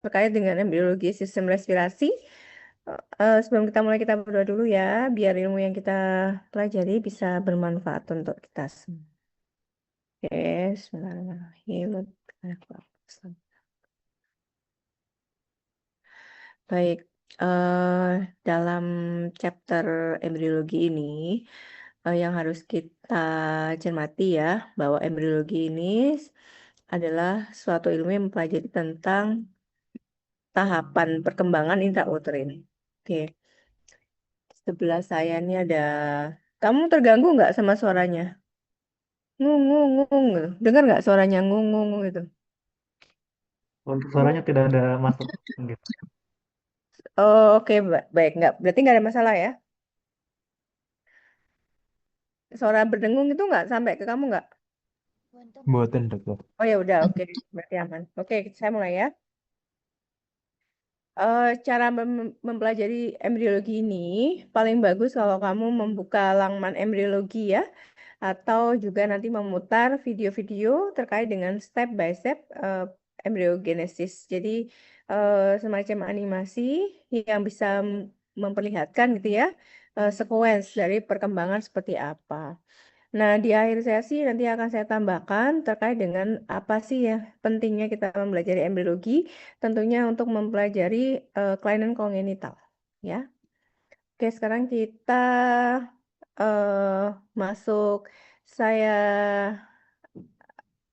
terkait dengan embriologi sistem respirasi. Sebelum kita mulai, kita berdoa dulu ya, biar ilmu yang kita pelajari bisa bermanfaat untuk kita semua. Oke, bismillahirrahmanirrahim. Baik, dalam chapter embriologi ini, yang harus kita cermati ya, bahwa embriologi ini adalah suatu ilmu yang mempelajari tentang tahapan perkembangan intrauterin. Oke, sebelah saya ini ada, kamu terganggu nggak sama suaranya? Ngung, ngung, ngung. Dengar nggak suaranya ngung, ngung, ngung itu? Untuk suaranya tidak ada masuk gitu. Oh, oke, baik. Nggak, berarti nggak ada masalah ya? Suara berdengung itu nggak sampai ke kamu nggak? Buatin dokter. Oh ya udah, oke, berarti aman. Oke, saya mulai ya. Cara mempelajari embriologi ini paling bagus kalau kamu membuka laman embriologi ya, atau juga nanti memutar video-video terkait dengan step by step embryogenesis. Jadi semacam animasi yang bisa memperlihatkan gitu ya, sequence dari perkembangan seperti apa. Nah, di akhir sesi nanti akan saya tambahkan terkait dengan apa sih ya pentingnya kita mempelajari embriologi, tentunya untuk mempelajari kelainan kongenital. Ya, oke sekarang kita masuk. Saya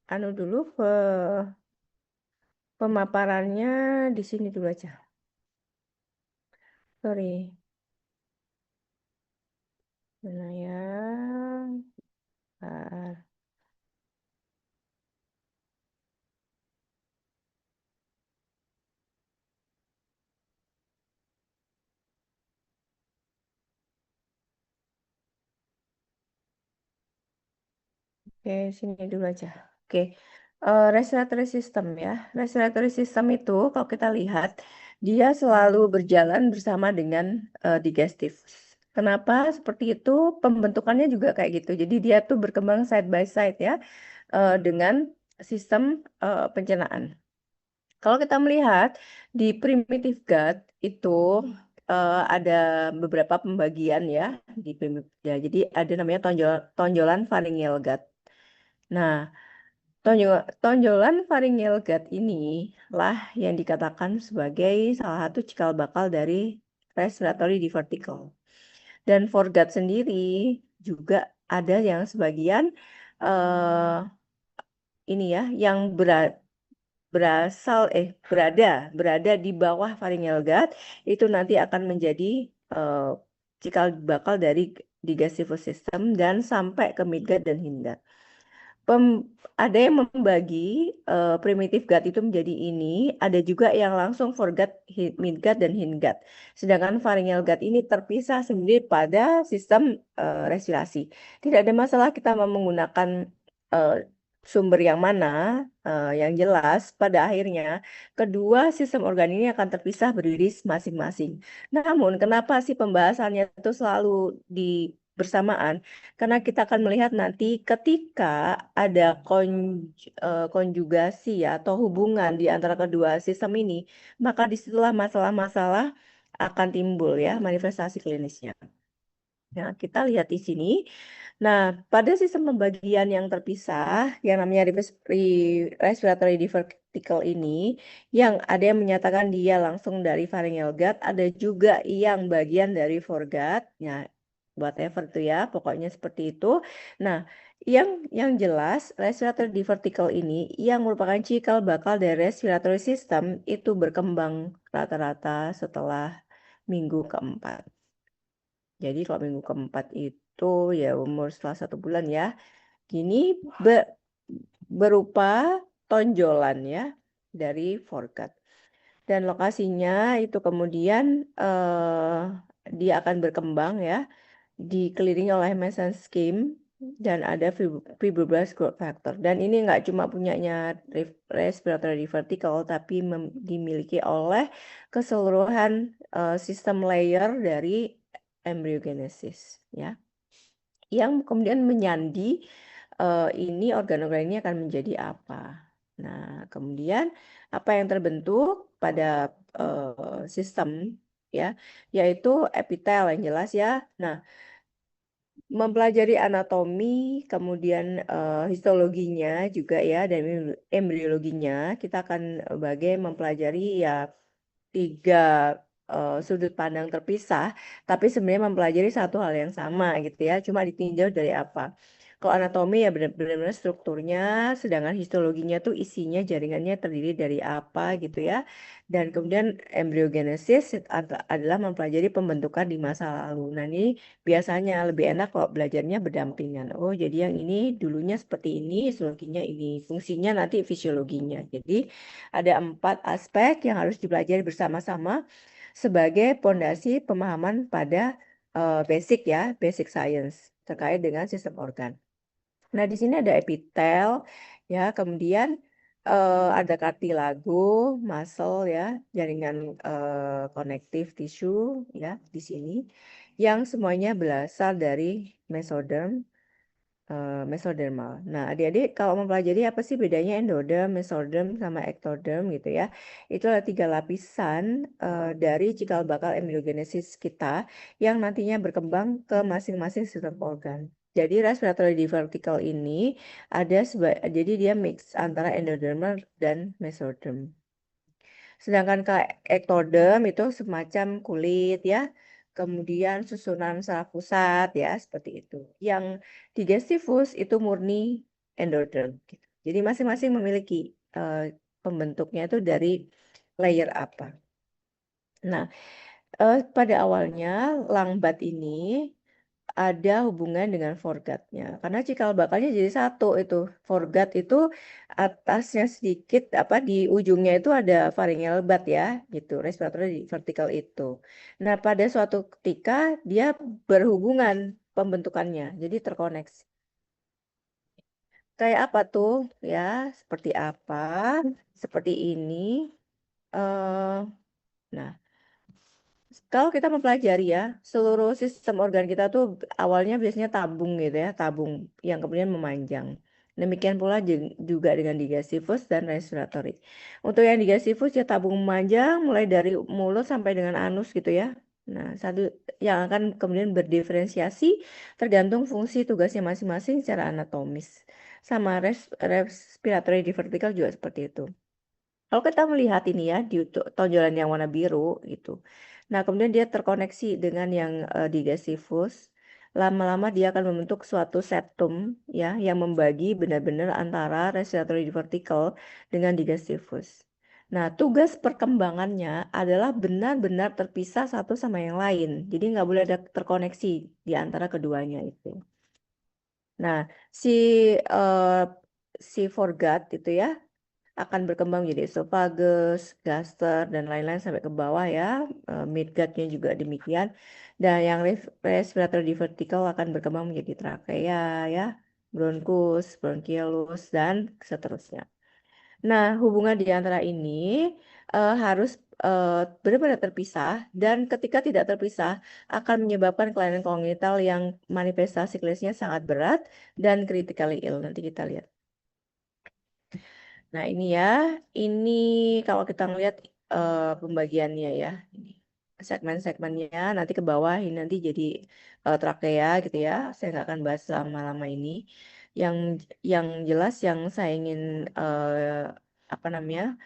anu dulu pemaparannya di sini dulu aja. Sorry, mana ya? Bentar. Oke, sini dulu aja. Oke, respiratory system ya. Respiratory system itu kalau kita lihat, dia selalu berjalan bersama dengan digestif. Kenapa seperti itu? Pembentukannya juga kayak gitu. Jadi dia tuh berkembang side by side ya, dengan sistem pencernaan. Kalau kita melihat di primitive gut itu ada beberapa pembagian ya di ya. Jadi ada namanya tonjolan pharyngeal gut. Nah, tonjolan pharyngeal gut ini lah yang dikatakan sebagai salah satu cikal bakal dari respiratory diverticle. Dan foregut sendiri juga ada yang sebagian eh, ini ya yang berada di bawah pharyngeal gut itu nanti akan menjadi eh, cikal bakal dari digestive system dan sampai ke midgut dan hindgut. Ada yang membagi primitive gut itu menjadi ini, ada juga yang langsung foregut, midgut dan hindgut. Sedangkan pharyngeal gut ini terpisah sendiri pada sistem respirasi. Tidak ada masalah kita mau menggunakan eh, sumber yang mana, yang jelas pada akhirnya kedua sistem organ ini akan terpisah berdiri masing-masing. Namun, kenapa sih pembahasannya itu selalu di bersamaan? Karena kita akan melihat nanti ketika ada konjugasi ya, atau hubungan di antara kedua sistem ini, maka disitulah masalah-masalah akan timbul ya, manifestasi klinisnya. Nah, kita lihat di sini. Nah, pada sistem pembagian yang terpisah, yang namanya respiratory diverticle ini, yang ada yang menyatakan dia langsung dari pharyngeal gut, ada juga yang bagian dari foregut. Nah, whatever itu ya, pokoknya seperti itu. Nah, yang jelas respiratory diverticle ini yang merupakan cikal bakal dari respiratory system itu berkembang rata-rata setelah minggu keempat. Jadi kalau minggu keempat itu ya umur setelah 1 bulan ya, gini be- berupa tonjolan ya dari foregut. Dan lokasinya itu kemudian dia akan berkembang ya, dikelilingi oleh mesenchyme dan ada fibroblast growth factor. Dan ini nggak cuma punyanya respiratory vertical, tapi dimiliki oleh keseluruhan sistem layer dari embryogenesis, ya, yang kemudian menyandi ini organ-organ ini akan menjadi apa. Nah, kemudian apa yang terbentuk pada sistem ya, yaitu epitel yang jelas ya. Nah, mempelajari anatomi, kemudian histologinya juga ya, dan embriologinya, kita akan mempelajari ya tiga sudut pandang terpisah, tapi sebenarnya mempelajari satu hal yang sama gitu ya, cuma ditinjau dari apa. Kalau anatomi ya benar-benar strukturnya, sedangkan histologinya tuh isinya jaringannya terdiri dari apa gitu ya. Dan kemudian embryogenesis adalah mempelajari pembentukan di masa lalu. Nah ini biasanya lebih enak kalau belajarnya berdampingan. Oh jadi yang ini dulunya seperti ini, histologinya ini, fungsinya nanti fisiologinya. Jadi ada 4 aspek yang harus dipelajari bersama-sama sebagai pondasi pemahaman pada basic ya, basic science terkait dengan sistem organ. Nah, di sini ada epitel ya, kemudian ada kartilago, muscle ya, jaringan connective tissue ya di sini yang semuanya berasal dari mesoderm mesodermal. Nah, adik-adik kalau mempelajari apa sih bedanya endoderm, mesoderm, sama ektoderm gitu ya. Itu adalah 3 lapisan dari cikal bakal embryogenesis kita yang nantinya berkembang ke masing-masing sistem organ. Jadi respiratory divertical ini jadi dia mix antara endodermal dan mesoderm. Sedangkan ektoderm itu semacam kulit ya, kemudian susunan saraf pusat ya, seperti itu. Yang digestivus itu murni endoderm. Gitu. Jadi masing-masing memiliki eh, pembentuknya itu dari layer apa. Nah, pada awalnya Langbat ini ada hubungan dengan foregut-nya. Karena cikal bakalnya jadi satu itu. Foregut itu atasnya sedikit apa di ujungnya itu ada pharyngeal bud ya, gitu. Respiratory vertical itu. Nah, pada suatu ketika dia berhubungan pembentukannya. Jadi terkoneksi. Kayak apa tuh ya? Seperti apa? Seperti ini. eh nah, kalau kita mempelajari ya, seluruh sistem organ kita tuh awalnya biasanya tabung gitu ya, tabung yang kemudian memanjang. Demikian pula juga dengan digestivus dan respiratory. Untuk yang digestivus ya tabung memanjang mulai dari mulut sampai dengan anus gitu ya. Nah, satu yang akan kemudian berdiferensiasi tergantung fungsi tugasnya masing-masing secara anatomis. Sama respiratory divertical juga seperti itu. Kalau kita melihat ini ya di tonjolan yang warna biru gitu. Nah, kemudian dia terkoneksi dengan yang digestivus. Lama-lama dia akan membentuk suatu septum ya yang membagi benar-benar antara respiratory vertical dengan digestivus. Nah, tugas perkembangannya adalah benar-benar terpisah satu sama yang lain. Jadi nggak boleh ada terkoneksi di antara keduanya itu. Nah, si eh, si foregut itu ya akan berkembang jadi esophagus, gaster, dan lain-lain sampai ke bawah ya. Midgutnya juga demikian. Dan yang respiratory vertical akan berkembang menjadi trachea ya, bronchus, bronchiolus, dan seterusnya. Nah, hubungan di antara ini harus benar-benar terpisah dan ketika tidak terpisah akan menyebabkan kelainan kongenital yang manifestasi klinisnya sangat berat dan critically ill. Nanti kita lihat. Nah, ini ya, ini kalau kita ngelihat pembagiannya ya, ini segmen-segmennya nanti ke bawah ini nanti jadi trakea gitu ya. Saya nggak akan bahas lama-lama ini. Yang yang jelas yang saya ingin apa namanya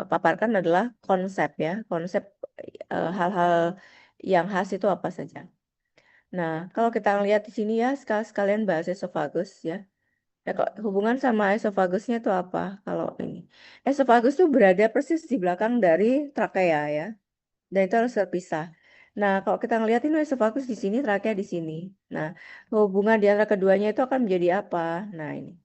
paparkan adalah konsep ya, konsep hal-hal yang khas itu apa saja. Nah, kalau kita lihat di sini ya, sekalian bahas esophagus ya. Ya, kok hubungan sama esofagusnya itu apa? Kalau ini, esofagus itu berada persis di belakang dari trakea ya, dan itu harus terpisah. Nah, kalau kita ngelihat ini esofagus di sini, trakea di sini. Nah, hubungan di antara keduanya itu akan menjadi apa? Nah, ini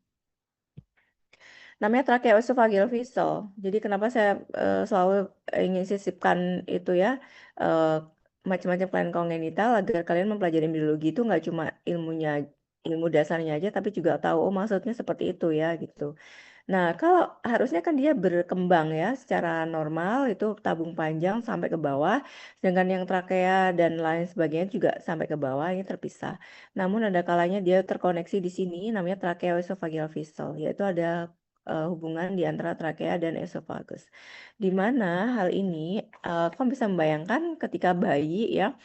namanya tracheoesophageal vessel. Jadi kenapa saya selalu ingin sisipkan itu ya, eh, macam-macam kelainan kongenital agar kalian mempelajari biologi itu nggak cuma ilmunya ilmu dasarnya aja tapi juga tahu oh maksudnya seperti itu ya gitu. Nah, kalau harusnya kan dia berkembang ya secara normal itu tabung panjang sampai ke bawah, sedangkan yang trakea dan lain sebagainya juga sampai ke bawah ini terpisah. Namun ada kalanya dia terkoneksi di sini namanya tracheoesophageal vessel, yaitu ada hubungan di antara trakea dan esofagus. Di mana hal ini kamu bisa membayangkan ketika bayi ya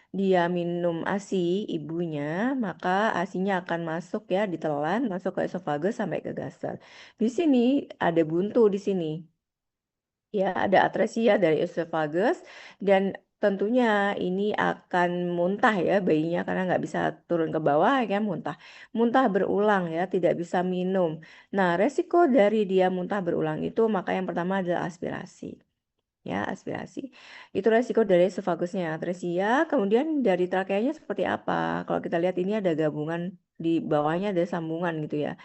dia minum ASI ibunya, maka ASInya akan masuk ya ditelan masuk ke esofagus sampai ke gaster. Di sini ada buntu di sini. Ya, ada atresia dari esofagus dan tentunya ini akan muntah ya bayinya karena nggak bisa turun ke bawah ya kan, muntah. Muntah berulang ya, tidak bisa minum. Nah, resiko dari dia muntah berulang itu maka yang pertama adalah aspirasi. Ya, aspirasi. Itu resiko dari esofagusnya, atresia. Kemudian dari trakeanya seperti apa? Kalau kita lihat ini ada gabungan di bawahnya ada sambungan gitu ya.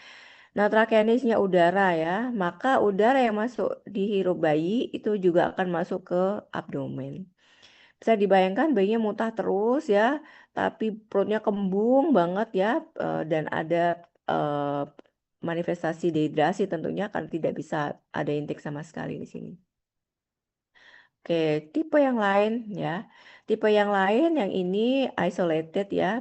Nah, trakea ini isinya udara ya, maka udara yang masuk di hirup bayi itu juga akan masuk ke abdomen. Bisa dibayangkan bayinya muntah terus ya, tapi perutnya kembung banget ya, dan ada eh, manifestasi dehidrasi tentunya kan tidak bisa ada intake sama sekali di sini. Oke, tipe yang lain ya. Tipe yang lain yang ini isolated ya,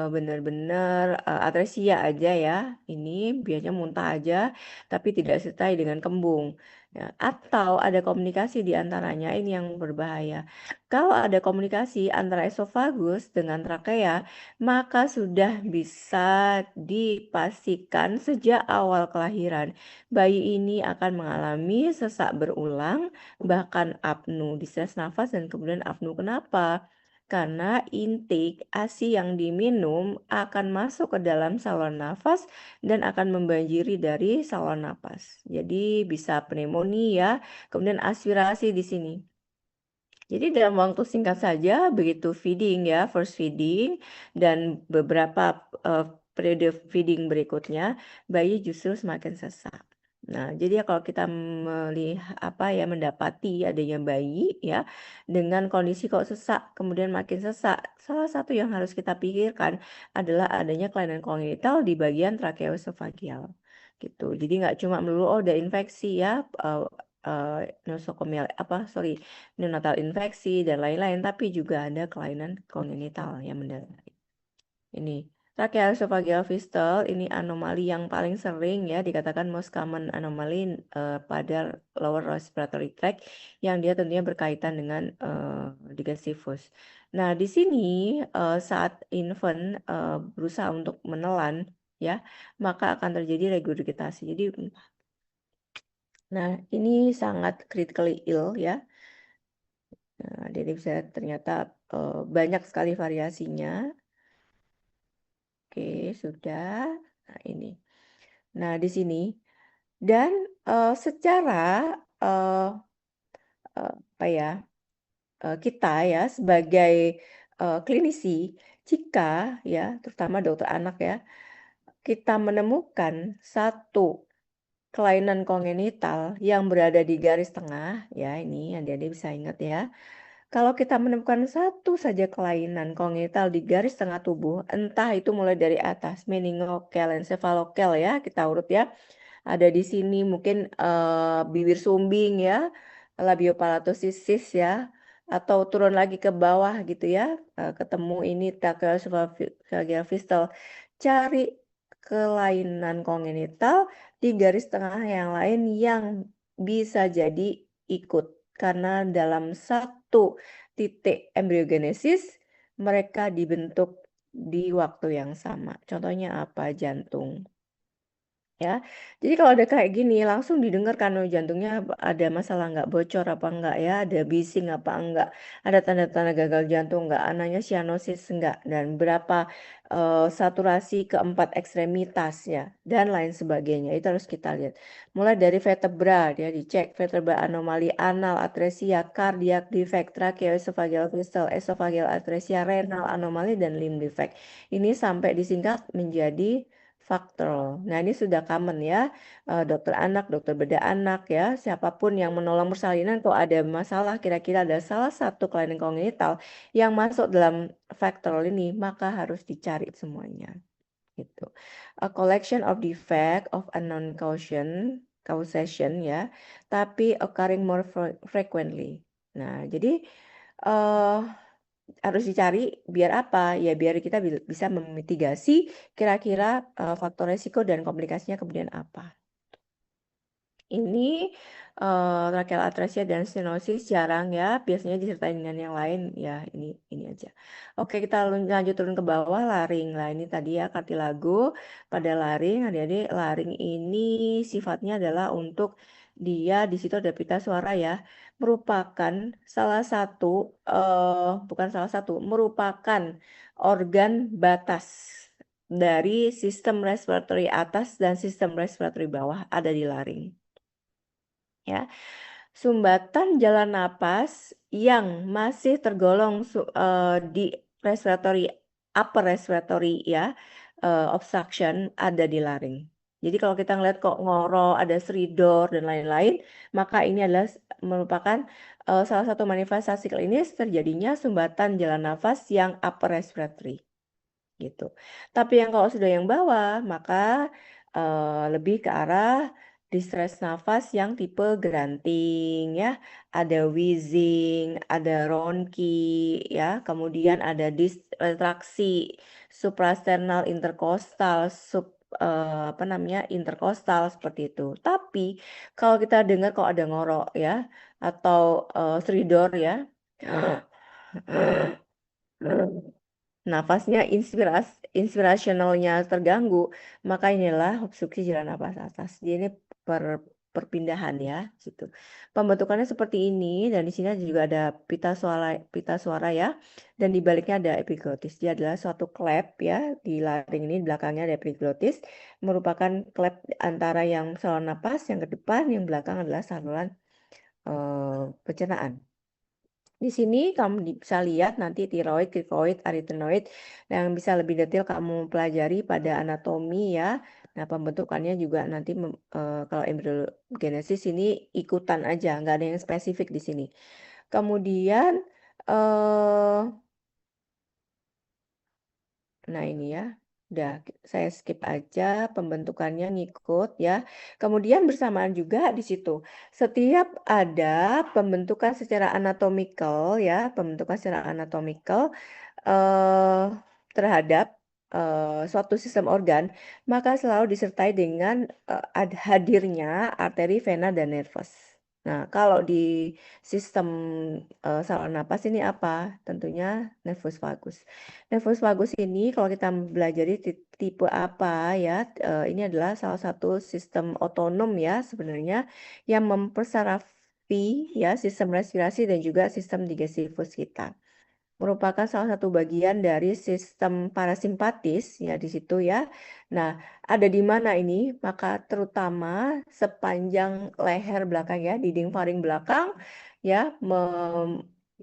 benar-benar atresia aja ya. Ini biasanya muntah aja tapi tidak disertai dengan kembung. Ya, atau ada komunikasi di antaranya ini yang berbahaya. Kalau ada komunikasi antara esofagus dengan trakea, maka sudah bisa dipastikan sejak awal kelahiran bayi ini akan mengalami sesak berulang bahkan apnu, distress nafas dan kemudian apnu. Kenapa? Karena intake ASI yang diminum akan masuk ke dalam saluran nafas dan akan membanjiri dari saluran nafas. Jadi bisa pneumonia, kemudian aspirasi di sini. Jadi dalam waktu singkat saja, begitu feeding ya, first feeding dan beberapa periode feeding berikutnya, bayi justru semakin sesak. Nah, jadi ya kalau kita melihat apa ya mendapati adanya bayi ya dengan kondisi kok sesak, kemudian makin sesak, salah satu yang harus kita pikirkan adalah adanya kelainan kongenital di bagian trakeoesophageal gitu. Jadi nggak cuma melulu oh ada infeksi ya, nosokomial neonatal infeksi dan lain-lain, tapi juga ada kelainan kongenital yang mendasari. Ini tracheoesophageal fistule ini anomali yang paling sering ya dikatakan most common anomaly pada lower respiratory tract yang dia tentunya berkaitan dengan digestivus. Nah, di sini saat infant berusaha untuk menelan ya, maka akan terjadi regurgitasi. Jadi nah, ini sangat critically ill ya. Nah, jadi bisa ternyata banyak sekali variasinya. Oke, sudah. Nah, ini. Nah, di sini dan secara eh, apa ya kita ya sebagai klinisi, jika ya terutama dokter anak ya, kita menemukan satu kelainan kongenital yang berada di garis tengah, ya ini adik-adik bisa ingat ya. Kalau kita menemukan satu saja kelainan kongenital di garis tengah tubuh, entah itu mulai dari atas, meningokel, encephalokel ya, kita urut ya. Ada di sini mungkin bibir sumbing ya, labiopalatosisis ya, atau turun lagi ke bawah gitu ya, ketemu ini tracheoesophageal fistule. Cari kelainan kongenital di garis tengah yang lain yang bisa jadi ikut karena dalam satu titik embriogenesis mereka dibentuk di waktu yang sama. Contohnya apa? Jantung. Ya, jadi kalau ada kayak gini langsung didengar kan oh, jantungnya ada masalah nggak, bocor apa enggak ya, ada bising apa enggak, ada tanda-tanda gagal jantung enggak, anaknya cyanosis enggak, dan berapa saturasi keempat ekstremitasnya dan lain sebagainya itu harus kita lihat. Mulai dari vertebra dia dicek vertebra anomali anal atresia, cardiac defect, tracheoesophageal fistule, esophageal atresia, renal anomali dan limb defect. Ini sampai disingkat menjadi faktor. Nah, ini sudah common ya, dokter anak, dokter bedah anak ya, siapapun yang menolong persalinan kalau ada masalah kira-kira ada salah satu kelainan kongenital yang masuk dalam faktor ini, maka harus dicari semuanya. Gitu. A collection of defect of unknown causation ya, tapi occurring more frequently. Nah, jadi uh, harus dicari biar apa? Ya biar kita bisa memitigasi kira-kira faktor resiko dan komplikasinya kemudian apa. ini tracheal atresia dan stenosis jarang ya, biasanya disertai dengan yang lain ya, ini aja. Oke, kita lanjut turun ke bawah, laring. Lah ini tadi ya kartilago pada laring. Adik-adik, laring ini sifatnya adalah untuk dia di situ ada pita suara ya, merupakan salah satu bukan salah satu, merupakan organ batas dari sistem respiratory atas dan sistem respiratory bawah ada di laring. Ya, sumbatan jalan napas yang masih tergolong di respiratory upper respiratory ya, obstruction ada di laring. Jadi kalau kita ngeliat kok ngoro, ada stridor dan lain-lain, maka ini adalah merupakan salah satu manifestasi klinis terjadinya sumbatan jalan nafas yang upper respiratory gitu. Tapi yang kalau sudah yang bawah, maka lebih ke arah distress nafas yang tipe granting ya, ada wheezing, ada ronki ya, kemudian ada retraksi suprasternal interkostal, apa namanya interkostal seperti itu. Tapi kalau kita dengar kok ada ngorok ya, atau stridor ya. Nafasnya inspirasionalnya terganggu, maka inilah obstruksi jalan napas atas. Jadi ini perpindahan ya, situ. Pembentukannya seperti ini dan di sini juga ada pita suara ya, dan di baliknya ada epiglotis. Dia adalah suatu klep ya di laring ini, di belakangnya ada epiglotis, merupakan klep antara yang saluran napas, yang ke depan, yang belakang adalah saluran pencernaan. Di sini kamu bisa lihat nanti tiroid, krikoid, arytenoid yang bisa lebih detail kamu pelajari pada anatomi ya. Nah, pembentukannya juga nanti kalau embryogenesis ini ikutan aja, nggak ada yang spesifik di sini. Kemudian eh nah ini ya. Udah, saya skip aja pembentukannya ngikut ya. Kemudian bersamaan juga di situ. Setiap ada pembentukan secara anatomikal ya, pembentukan secara anatomikal eh, terhadap suatu sistem organ, maka selalu disertai dengan hadirnya arteri, vena, dan nervus. Nah, kalau di sistem saluran napas ini apa? Tentunya nervus vagus. Nervus vagus ini kalau kita belajar tipe apa ya, ini adalah salah satu sistem otonom ya sebenarnya yang mempersarafi ya sistem respirasi dan juga sistem digestivus kita, merupakan salah satu bagian dari sistem parasimpatis ya di situ ya. Nah, ada di mana ini? Maka terutama sepanjang leher belakang ya, dinding faring belakang ya,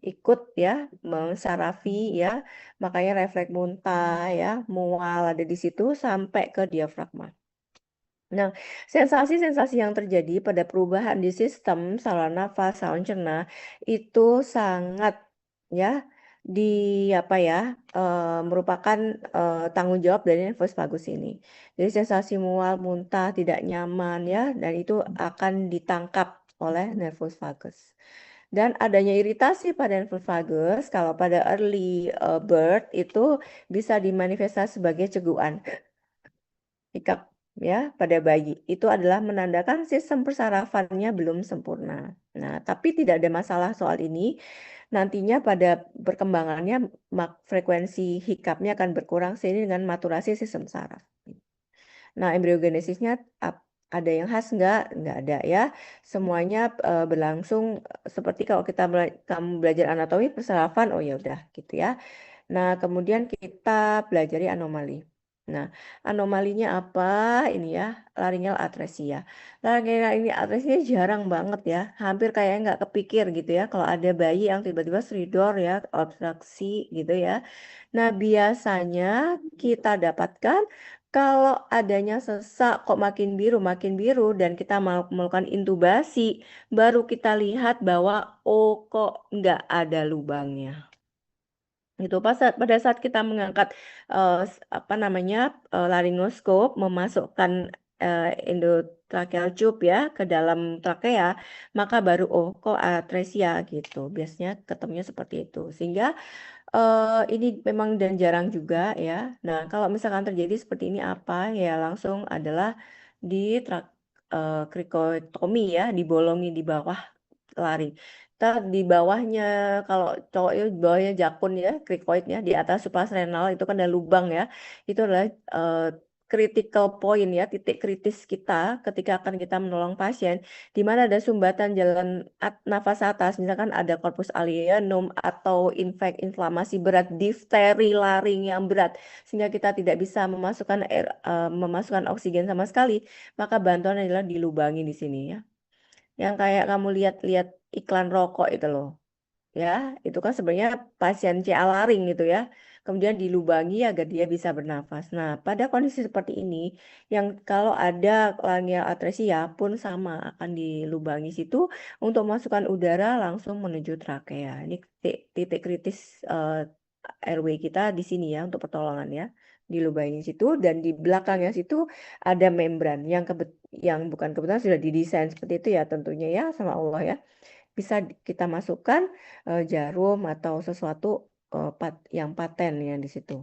ikut ya, mensarafi ya, makanya refleks muntah ya, mual ada di situ sampai ke diafragma. Nah, sensasi-sensasi yang terjadi pada perubahan di sistem saluran nafas, saluran cerna itu sangat ya di apa ya merupakan tanggung jawab dari nefus vagus ini. Jadi sensasi mual, muntah, tidak nyaman ya, dan itu akan ditangkap oleh nervus vagus. Dan adanya iritasi pada nervus vagus kalau pada early birth itu bisa dimanifestasi sebagai cegukan. Sikap ya pada bayi itu adalah menandakan sistem persarafannya belum sempurna. Nah, tapi tidak ada masalah soal ini. Nantinya pada perkembangannya frekuensi hikapnya akan berkurang seiring dengan maturasi sistem saraf. Nah, embryogenesisnya ada yang khas nggak ada ya. Semuanya berlangsung seperti kalau kamu belajar anatomi persarafan, oh ya udah gitu ya. Nah, kemudian kita pelajari anomali. Nah, anomalinya apa? Ini ya, laryngeal atresia. Laryngeal ini atresia jarang banget ya, hampir kayak nggak kepikir gitu ya. Kalau ada bayi yang tiba-tiba stridor ya, obstruksi gitu ya. Nah, biasanya kita dapatkan kalau adanya sesak kok makin biru dan kita mau melakukan intubasi, baru kita lihat bahwa oh kok nggak ada lubangnya. Gitu pada saat kita mengangkat apa namanya laryngoskop, memasukkan endotracheal tube ya ke dalam trakea, maka baru oh kok atresia gitu, biasanya ketemunya seperti itu, sehingga ini memang dan jarang juga ya. Nah, kalau misalkan terjadi seperti ini apa ya, langsung adalah di krikotomi ya, dibolongi di bawah laring. Ntar di bawahnya, kalau cowok itu di bawahnya jakun ya, krikoidnya, di atas suprasrenal itu kan ada lubang ya. Itu adalah critical point ya, titik kritis kita ketika akan kita menolong pasien, di mana ada sumbatan jalan nafas atas, misalkan ada corpus alienum atau inflamasi berat, difteri, laring yang berat, sehingga kita tidak bisa memasukkan oksigen sama sekali, maka bantuan adalah dilubangi di sini ya. Yang kayak kamu lihat-lihat iklan rokok itu loh. Ya, itu kan sebenarnya pasien CA laring gitu ya. Kemudian dilubangi agar dia bisa bernafas. Nah, pada kondisi seperti ini, yang kalau ada laryngeal atresia pun sama akan dilubangi situ untuk masukkan udara langsung menuju trakea. Ini titik kritis airway kita di sini ya untuk pertolongan ya. Dilubangi situ dan di belakangnya situ ada membran yang bukan kebetulan sudah didesain seperti itu ya tentunya ya sama Allah ya. Bisa kita masukkan jarum atau sesuatu yang paten ya di situ.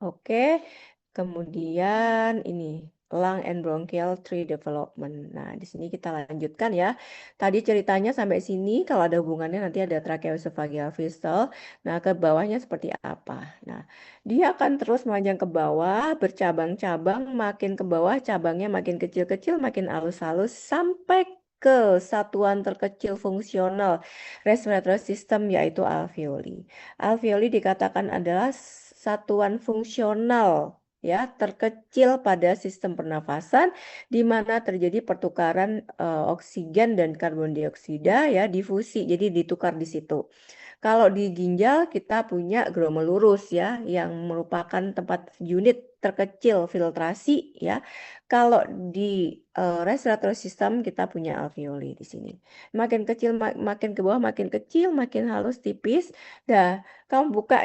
Oke, kemudian ini lung and bronchial tree development. Nah, di sini kita lanjutkan ya. Tadi ceritanya sampai sini, kalau ada hubungannya nanti ada tracheoesophageal fistula. Nah, ke bawahnya seperti apa? Nah, dia akan terus memanjang ke bawah, bercabang-cabang, makin ke bawah, cabangnya makin kecil-kecil, makin halus-halus, sampai ke satuan terkecil fungsional respiratory system yaitu alveoli. Alveoli dikatakan adalah satuan fungsional ya terkecil pada sistem pernafasan di mana terjadi pertukaran oksigen dan karbon dioksida ya difusi jadi ditukar di situ. Kalau di ginjal kita punya glomerulus ya yang merupakan tempat unit terkecil filtrasi ya. Kalau di respiratory system kita punya alveoli di sini. Makin kecil makin ke bawah makin kecil, makin halus tipis. Dah, kamu buka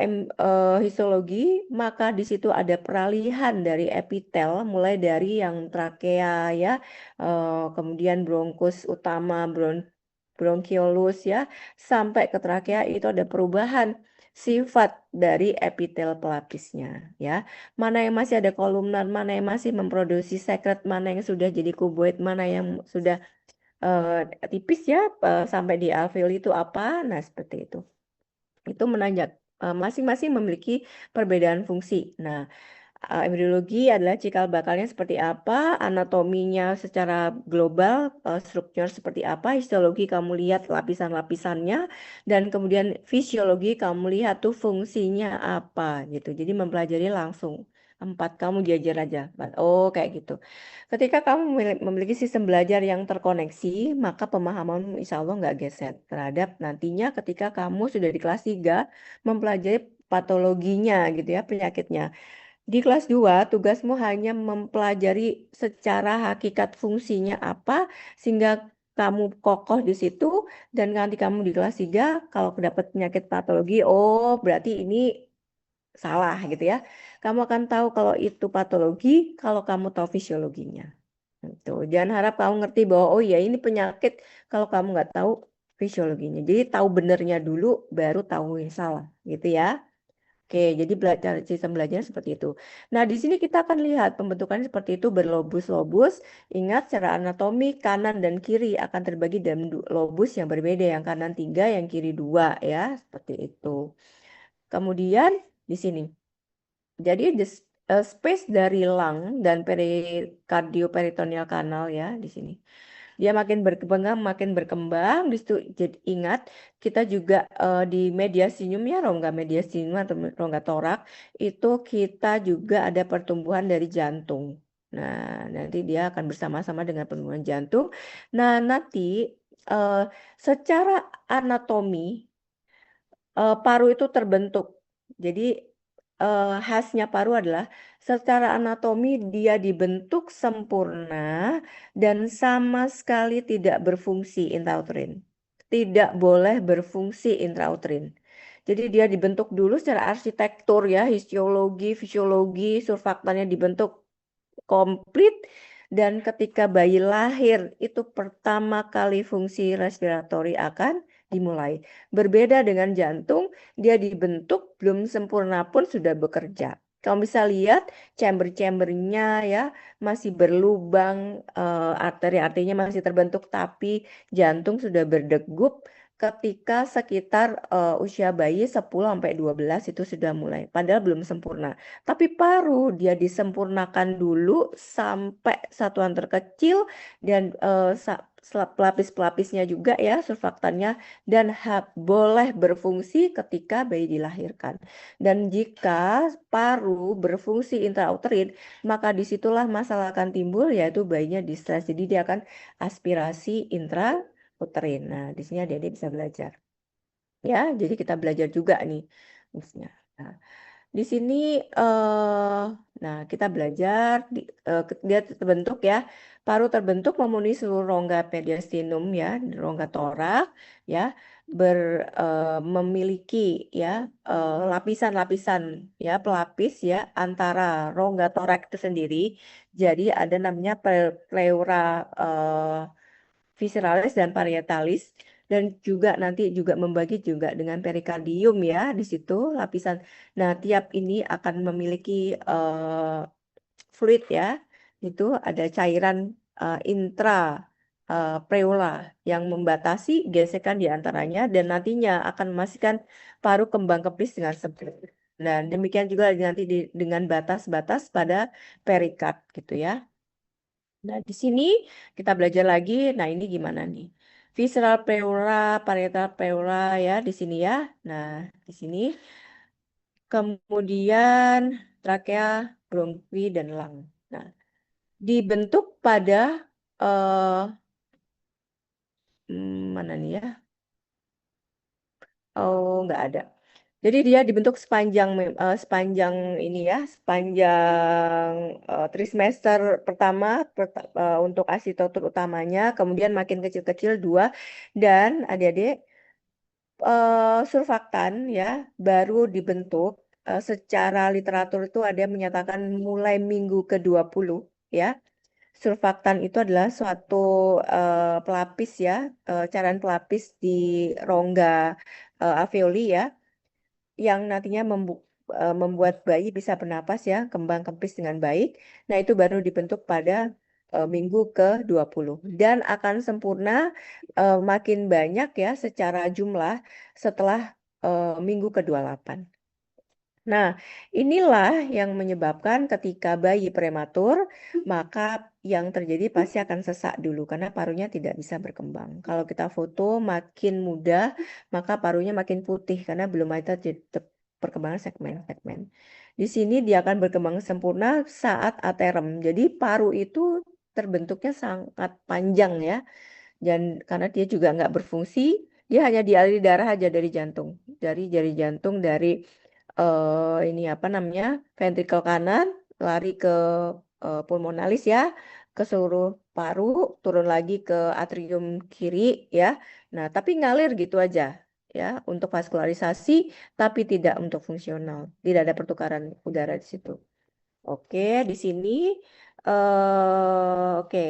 histologi, maka di situ ada peralihan dari epitel mulai dari yang trakea ya, kemudian bronkus utama, bronkiolus ya, sampai ke trakea itu ada perubahan sifat dari epitel pelapisnya ya. Mana yang masih ada kolumnar, mana yang masih memproduksi sekret, mana yang sudah jadi kuboid, mana yang sudah tipis ya sampai di alveoli itu apa? Nah, seperti itu. Itu menanjak masing-masing memiliki perbedaan fungsi. Nah, embriologi adalah cikal bakalnya seperti apa, anatominya secara global, struktur seperti apa, histologi kamu lihat lapisan-lapisannya, dan kemudian fisiologi kamu lihat tuh fungsinya apa gitu. Jadi mempelajari langsung. 4 kamu diajar aja. Oh, kayak gitu. Ketika kamu memiliki sistem belajar yang terkoneksi, maka pemahamanmu insya Allah nggak geser terhadap nantinya ketika kamu sudah di kelas 3 mempelajari patologinya gitu ya, penyakitnya. Di kelas 2, tugasmu hanya mempelajari secara hakikat fungsinya apa, sehingga kamu kokoh di situ, dan nanti kamu di kelas 3, kalau dapat penyakit patologi, oh berarti ini salah gitu ya. Kamu akan tahu kalau itu patologi, kalau kamu tahu fisiologinya. Gitu. Jangan harap kamu ngerti bahwa, oh ya ini penyakit, kalau kamu nggak tahu fisiologinya. Jadi tahu benernya dulu, baru tahu yang salah gitu ya. Oke, jadi belajar sistem belajarnya seperti itu. Nah, di sini kita akan lihat pembentukannya seperti itu berlobus-lobus. Ingat secara anatomi kanan dan kiri akan terbagi dalam lobus yang berbeda. Yang kanan 3, yang kiri 2 ya, seperti itu. Kemudian di sini. Jadi space dari lung dan peritoneal kanal ya di sini. Dia makin berkembang. Di situ jadi ingat kita juga di mediastinum ya, rongga mediastinum atau rongga torak itu kita juga ada pertumbuhan dari jantung. Nah, nanti dia akan bersama-sama dengan pertumbuhan jantung. Nah, nanti uh, secara anatomi paru itu terbentuk. Jadi khasnya paru adalah secara anatomi dia dibentuk sempurna dan sama sekali tidak berfungsi intrauterin. Tidak boleh berfungsi intrauterin. Jadi dia dibentuk dulu secara arsitektur ya, histologi, fisiologi, surfaktannya dibentuk komplit dan ketika bayi lahir itu pertama kali fungsi respiratori akan dimulai. Berbeda dengan jantung, dia dibentuk belum sempurna pun sudah bekerja. Kamu bisa lihat chamber-chambernya ya masih berlubang, arteri-arterinya masih terbentuk, tapi jantung sudah berdegup ketika sekitar usia bayi 10 sampai 12 itu sudah mulai. Padahal belum sempurna. Tapi paru dia disempurnakan dulu sampai satuan terkecil dan pelapis-pelapisnya juga ya surfaktannya dan boleh berfungsi ketika bayi dilahirkan. Dan jika paru berfungsi intrauterin, maka disitulah masalah akan timbul yaitu bayinya distres. Jadi dia akan aspirasi intrauterin. Nah, di sini adik-adik bisa belajar. Ya, jadi kita belajar juga nih. Misalnya. Nah, di sini, nah kita belajar, dia terbentuk ya, paru terbentuk memenuhi seluruh rongga mediastinum ya, rongga torak ya, memiliki ya lapisan-lapisan ya, pelapis ya antara rongga torak itu sendiri. Jadi ada namanya pleura visceralis dan parietalis dan juga nanti juga membagi juga dengan perikardium ya di situ lapisan. Nah, tiap ini akan memiliki fluid ya. Itu ada cairan intra pleura yang membatasi gesekan di antaranya dan nantinya akan memastikan paru kembang kempis dengan sempurna. Dan demikian juga nanti dengan batas-batas pada perikard gitu ya. Nah, di sini kita belajar lagi. Nah, ini gimana nih? Visceral pleura, parietal pleura ya di sini ya. Nah, di sini. Kemudian trakea, bronki, dan lung. Nah, dibentuk pada mana nih ya? Oh, nggak ada. Jadi dia dibentuk sepanjang ini ya, sepanjang trimester pertama untuk arsitektur utamanya, kemudian makin kecil-kecil dua, dan adik-adik surfaktan ya baru dibentuk secara literatur itu ada yang menyatakan mulai minggu ke-20 ya. Surfaktan itu adalah suatu pelapis ya, cairan pelapis di rongga alveoli ya yang nantinya membuat bayi bisa bernapas ya, kembang kempis dengan baik. Nah, itu baru dibentuk pada minggu ke-20 dan akan sempurna makin banyak ya secara jumlah setelah minggu ke-28. Nah, inilah yang menyebabkan ketika bayi prematur, maka yang terjadi pasti akan sesak dulu karena parunya tidak bisa berkembang. Kalau kita foto makin muda, maka parunya makin putih karena belum ada perkembangan segmen-segmen. Di sini dia akan berkembang sempurna saat aterem. Jadi paru itu terbentuknya sangat panjang ya. Dan karena dia juga nggak berfungsi, dia hanya dialiri darah aja dari jantung, dari jari jantung dari ini apa namanya ventrikel kanan lari ke pulmonalis ya, ke seluruh paru, turun lagi ke atrium kiri ya. Nah, tapi ngalir gitu aja ya untuk vaskularisasi, tapi tidak untuk fungsional, tidak ada pertukaran udara di situ. Oke, di sini oke.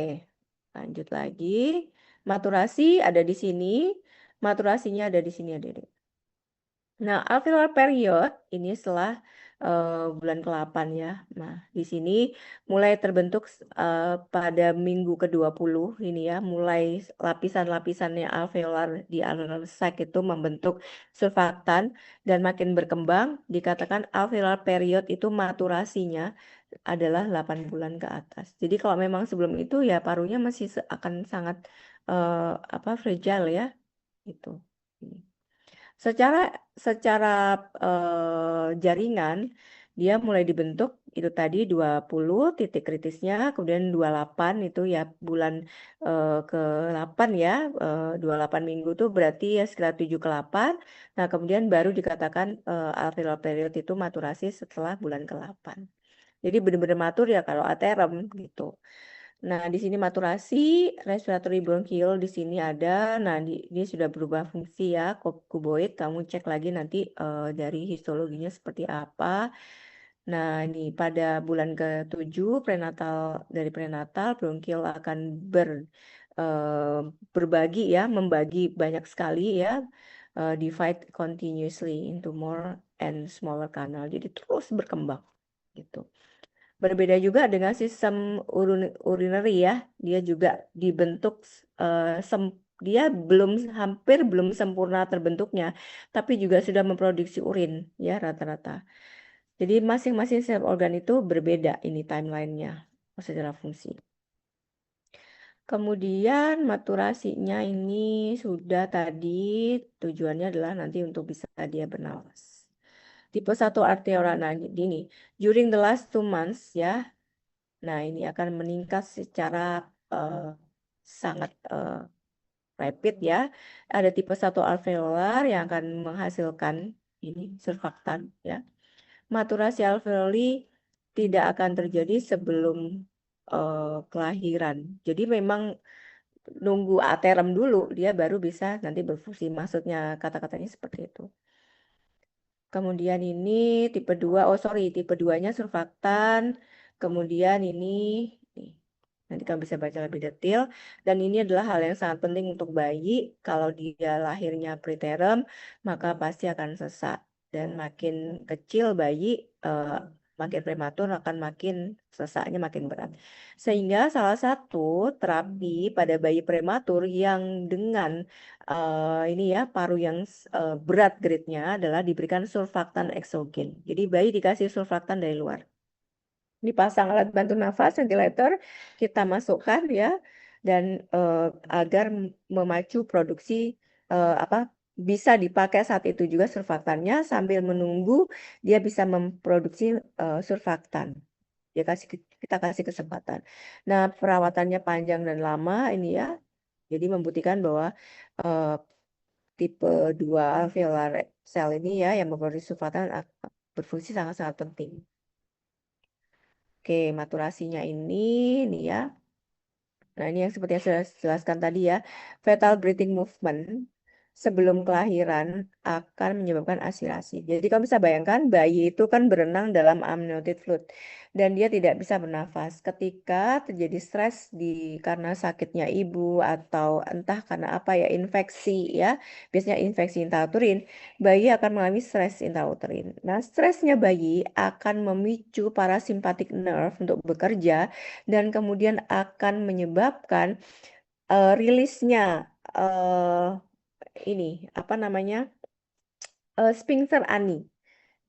Lanjut lagi. Maturasi ada di sini. Maturasinya ada di sini ada. Nah, alveolar period ini setelah bulan ke-8 ya. Nah, di sini mulai terbentuk pada minggu ke-20 ini ya, mulai lapisan-lapisannya alveolar di alveolar sac itu membentuk surfaktan dan makin berkembang, dikatakan alveolar period itu maturasinya adalah 8 bulan ke atas. Jadi kalau memang sebelum itu ya parunya masih akan sangat apa fragile ya, gitu. Secara secara jaringan dia mulai dibentuk itu tadi 20 titik kritisnya, kemudian 28 itu ya bulan ke-8 ya, 28 minggu tuh berarti ya sekitar 7 ke 8. Nah, kemudian baru dikatakan alveolar period itu maturasi setelah bulan ke-8. Jadi benar-benar matur ya kalau aterem gitu. Nah, di sini maturasi respiratory bronchial di sini ada. Nah, dia sudah berubah fungsi ya, kuboid. Kamu cek lagi nanti dari histologinya seperti apa. Nah, ini pada bulan ke-7 prenatal dari prenatal bronchial akan eh, berbagi ya, membagi banyak sekali ya, divide continuously into more and smaller canal. Jadi terus berkembang. gitu. Berbeda juga dengan sistem urinary ya, dia juga dibentuk dia hampir belum sempurna terbentuknya, tapi juga sudah memproduksi urin ya rata-rata. Jadi masing-masing setiap organ itu berbeda ini timelinenya secara fungsi. Kemudian maturasinya ini sudah tadi tujuannya adalah nanti untuk bisa dia bernapas. Tipe 1 arteriola, nah gini, during the last 2 months ya, nah ini akan meningkat secara eh, sangat rapid ya. Ada tipe 1 alveolar yang akan menghasilkan ini surfaktan ya. Maturasi alveoli tidak akan terjadi sebelum kelahiran. Jadi memang nunggu aterem dulu dia baru bisa nanti berfungsi. Maksudnya kata-katanya seperti itu. Kemudian ini tipe 2, oh sorry, tipe 2-nya surfaktan. Kemudian nih, nanti kamu bisa baca lebih detail. Dan ini adalah hal yang sangat penting untuk bayi. Kalau dia lahirnya preterm, maka pasti akan sesak. Dan makin kecil bayi, makin prematur akan makin sesaknya makin berat. Sehingga salah satu terapi pada bayi prematur yang dengan ini ya paru yang berat grade-nya adalah diberikan surfaktan eksogen. Jadi bayi dikasih surfaktan dari luar. Dipasang alat bantu nafas ventilator, kita masukkan ya dan agar memacu produksi apa bisa dipakai saat itu juga surfaktannya sambil menunggu dia bisa memproduksi surfaktan. Kita kasih kesempatan. Nah, perawatannya panjang dan lama ini ya. Jadi membuktikan bahwa eh, tipe 2 alveolar cell ini ya yang memproduksi surfaktan berfungsi sangat-sangat penting. Oke, maturasinya ini ya. Nah, ini yang seperti yang saya jelaskan tadi ya. Fetal breathing movement sebelum kelahiran akan menyebabkan aspirasi. Jadi kamu bisa bayangkan bayi itu kan berenang dalam amniotic fluid dan dia tidak bisa bernafas. Ketika terjadi stres karena sakitnya ibu atau entah karena apa ya infeksi ya, biasanya infeksi intrauterin, bayi akan mengalami stres intrauterin. Nah, stresnya bayi akan memicu parasympathetic nerve untuk bekerja dan kemudian akan menyebabkan rilisnya ini apa namanya sphincter ani.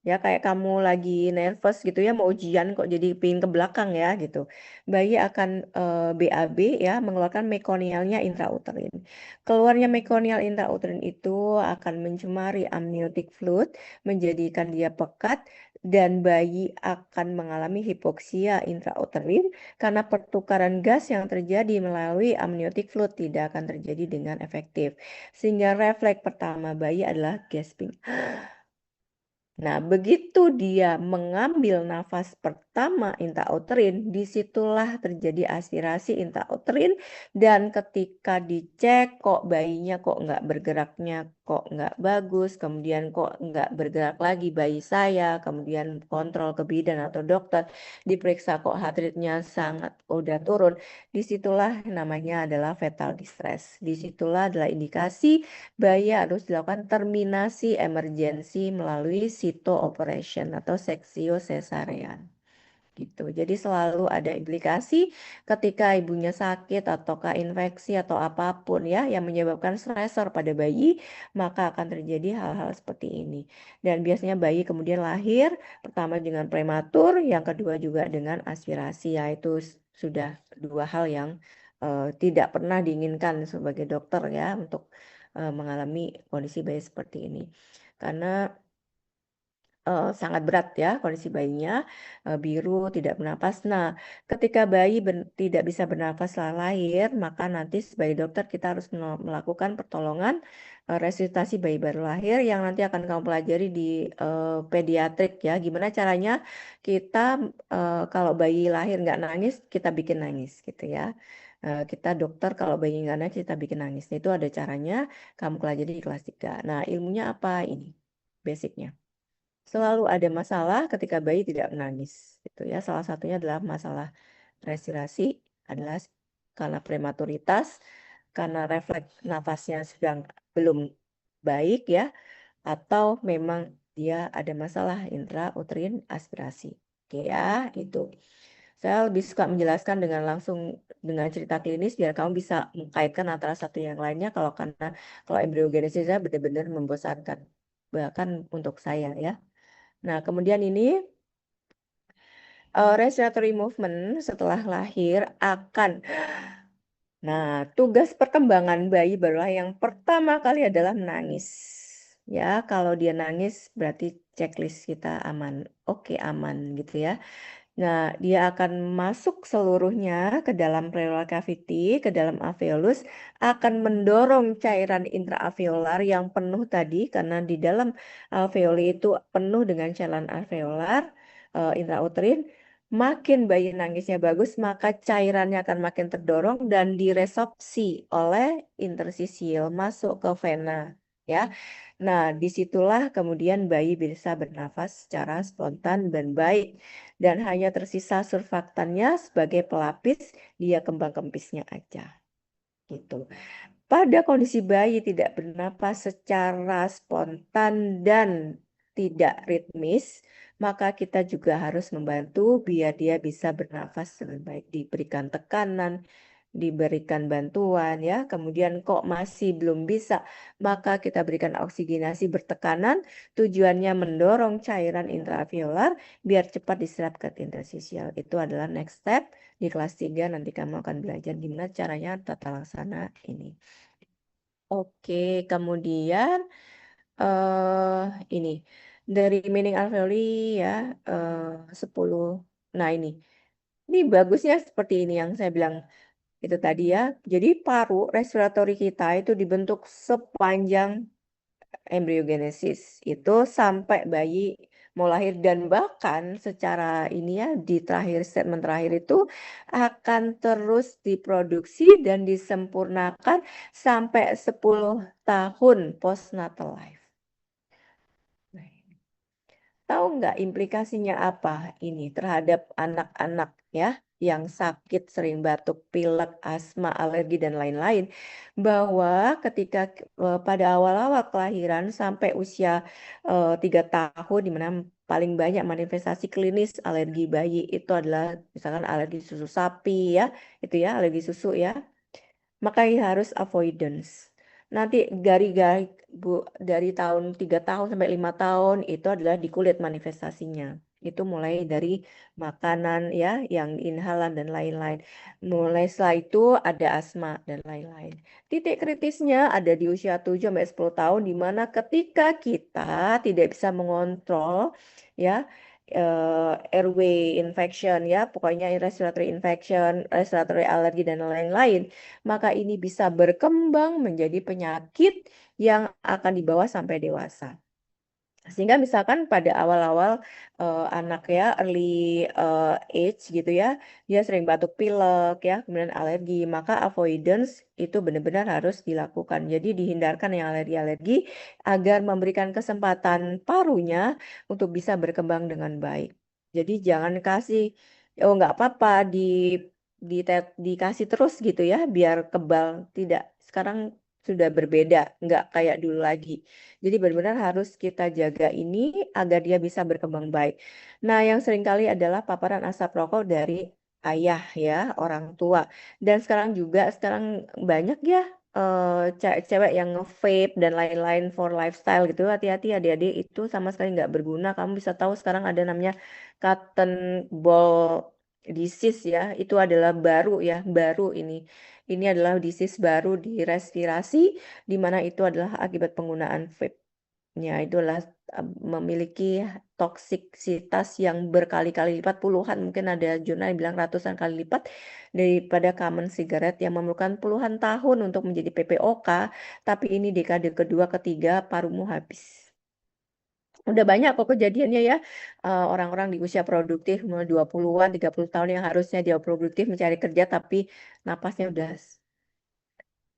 Ya kayak kamu lagi nervous gitu ya mau ujian kok jadi pingin ke belakang ya gitu. Bayi akan BAB ya mengeluarkan mekonialnya intrauterin. Keluarnya mekonial intrauterin itu akan mencemari amniotic fluid, menjadikan dia pekat dan bayi akan mengalami hipoksia intrauterin karena pertukaran gas yang terjadi melalui amniotic fluid tidak akan terjadi dengan efektif. Sehingga refleks pertama bayi adalah gasping. Nah, begitu dia mengambil nafas pertama intrauterin, disitulah terjadi aspirasi intrauterin dan ketika dicek kok bayinya kok nggak bergeraknya, kok nggak bagus, kemudian kok nggak bergerak lagi bayi saya, kemudian kontrol ke bidan atau dokter, diperiksa kok heart rate-nya sangat udah turun, disitulah namanya adalah fetal distress. Disitulah adalah indikasi bayi harus dilakukan terminasi emergensi melalui sito operation atau seksio cesarean gitu. Jadi selalu ada implikasi ketika ibunya sakit ataukah infeksi atau apapun ya yang menyebabkan stresor pada bayi, maka akan terjadi hal-hal seperti ini. Dan biasanya bayi kemudian lahir pertama dengan prematur, yang kedua juga dengan aspirasi, yaitu sudah dua hal yang tidak pernah diinginkan sebagai dokter ya untuk mengalami kondisi bayi seperti ini. Karena sangat berat ya kondisi bayinya, biru, tidak bernapas. Nah, ketika bayi tidak bisa bernafas setelah lahir, maka nanti sebagai dokter kita harus melakukan pertolongan resusitasi bayi baru lahir yang nanti akan kamu pelajari di pediatrik ya. Gimana caranya kita kalau bayi lahir nggak nangis, kita bikin nangis gitu ya. Kita dokter kalau bayi nggak nangis, kita bikin nangis. Nah, itu ada caranya kamu pelajari di kelas 3. Nah, ilmunya apa ini? Basicnya. Selalu ada masalah ketika bayi tidak menangis. Itu ya, salah satunya adalah masalah respirasi, adalah karena prematuritas, karena refleks nafasnya sedang belum baik ya, atau memang dia ada masalah intrauterin aspirasi. Oke ya, itu. Saya lebih suka menjelaskan dengan langsung dengan cerita klinis biar kamu bisa mengkaitkan antara satu yang lainnya karena kalau embryogenesisnya benar-benar membosankan bahkan untuk saya ya. Nah, kemudian ini respiratory movement setelah lahir akan. Nah, tugas perkembangan bayi barulah yang pertama kali adalah menangis. Ya, kalau dia nangis berarti checklist kita aman. Oke, aman gitu ya. Nah, dia akan masuk seluruhnya ke dalam pleural cavity, ke dalam alveolus, akan mendorong cairan intraalveolar yang penuh tadi, karena di dalam alveoli itu penuh dengan cairan alveolar, intrauterin. Makin bayi nangisnya bagus, maka cairannya akan makin terdorong dan diresorpsi oleh interstisial masuk ke vena. Ya, nah disitulah kemudian bayi bisa bernafas secara spontan dan baik dan hanya tersisa surfaktannya sebagai pelapis dia kembang kempisnya aja gitu. Pada kondisi bayi tidak bernapas secara spontan dan tidak ritmis, maka kita juga harus membantu biar dia bisa bernafas dengan baik, diberikan tekanan, diberikan bantuan ya. Kemudian kok masih belum bisa, maka kita berikan oksigenasi bertekanan, tujuannya mendorong cairan intraalveolar biar cepat diserap ke interstisial. Itu adalah next step di kelas 3 nanti kamu akan belajar gimana caranya tata laksana ini. Oke, kemudian eh ini dari meaning alveoli ya 10. Nah, ini bagusnya seperti ini yang saya bilang itu tadi ya. Jadi paru respiratori kita itu dibentuk sepanjang embryogenesis itu sampai bayi mau lahir dan bahkan secara ini ya di terakhir statement terakhir itu akan terus diproduksi dan disempurnakan sampai 10 tahun postnatal life. Nah, tahu nggak implikasinya apa ini terhadap anak-anak ya yang sakit sering batuk, pilek, asma, alergi dan lain-lain bahwa ketika pada awal-awal kelahiran sampai usia 3 tahun di mana paling banyak manifestasi klinis alergi bayi itu adalah misalkan alergi susu sapi ya itu ya alergi susu ya maka harus avoidance. Nanti dari tahun 3 tahun sampai 5 tahun itu adalah di kulit manifestasinya. Itu mulai dari makanan ya, yang inhalan dan lain-lain. Mulai setelah itu ada asma dan lain-lain. Titik kritisnya ada di usia 7 sampai 10 tahun di mana ketika kita tidak bisa mengontrol ya airway infection ya, pokoknya respiratory infection, respiratory allergy dan lain-lain maka ini bisa berkembang menjadi penyakit yang akan dibawa sampai dewasa. Sehingga misalkan pada awal-awal anak ya early age gitu ya, dia sering batuk pilek ya, kemudian alergi, maka avoidance itu benar-benar harus dilakukan. Jadi dihindarkan yang alergi-alergi agar memberikan kesempatan parunya untuk bisa berkembang dengan baik. Jadi jangan kasih, oh nggak apa-apa dikasih terus gitu ya, biar kebal. Tidak, sekarang sudah berbeda, nggak kayak dulu lagi. Jadi benar-benar harus kita jaga ini agar dia bisa berkembang baik. Nah, yang seringkali adalah paparan asap rokok dari ayah ya, orang tua. Dan sekarang banyak ya cewek yang nge-vape dan lain-lain for lifestyle gitu. Hati-hati adik-adik itu sama sekali nggak berguna. Kamu bisa tahu sekarang ada namanya cotton ball disease ya. Itu adalah baru ya, baru ini. Ini adalah disease baru di respirasi di mana itu adalah akibat penggunaan vape. Ya, itulah memiliki toksiksitas yang berkali-kali lipat, puluhan, mungkin ada jurnal yang bilang ratusan kali lipat daripada common cigarette yang memerlukan puluhan tahun untuk menjadi PPOK, tapi ini dekade kedua, ketiga, parumu habis. Udah banyak kok kejadiannya ya, orang-orang di usia produktif, mulai 20-an, 30 tahun yang harusnya dia produktif mencari kerja, tapi napasnya udah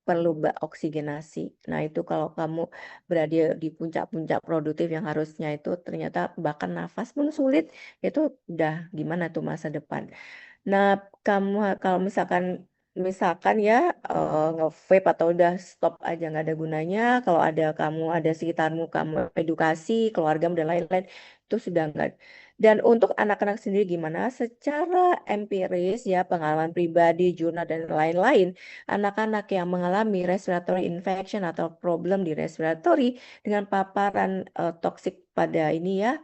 perlu oksigenasi. Nah, itu kalau kamu berada di puncak-puncak produktif yang harusnya itu ternyata bahkan nafas pun sulit, itu udah gimana tuh masa depan. Nah, kamu kalau misalkan misalkan ya nge-vape atau udah stop aja nggak ada gunanya, kalau kamu ada sekitarmu kamu edukasi keluarga dan lain-lain itu sudah enggak. Dan untuk anak-anak sendiri gimana? Secara empiris ya pengalaman pribadi, jurnal dan lain-lain, anak-anak yang mengalami respiratory infection atau problem di respiratory dengan paparan toksik pada ini ya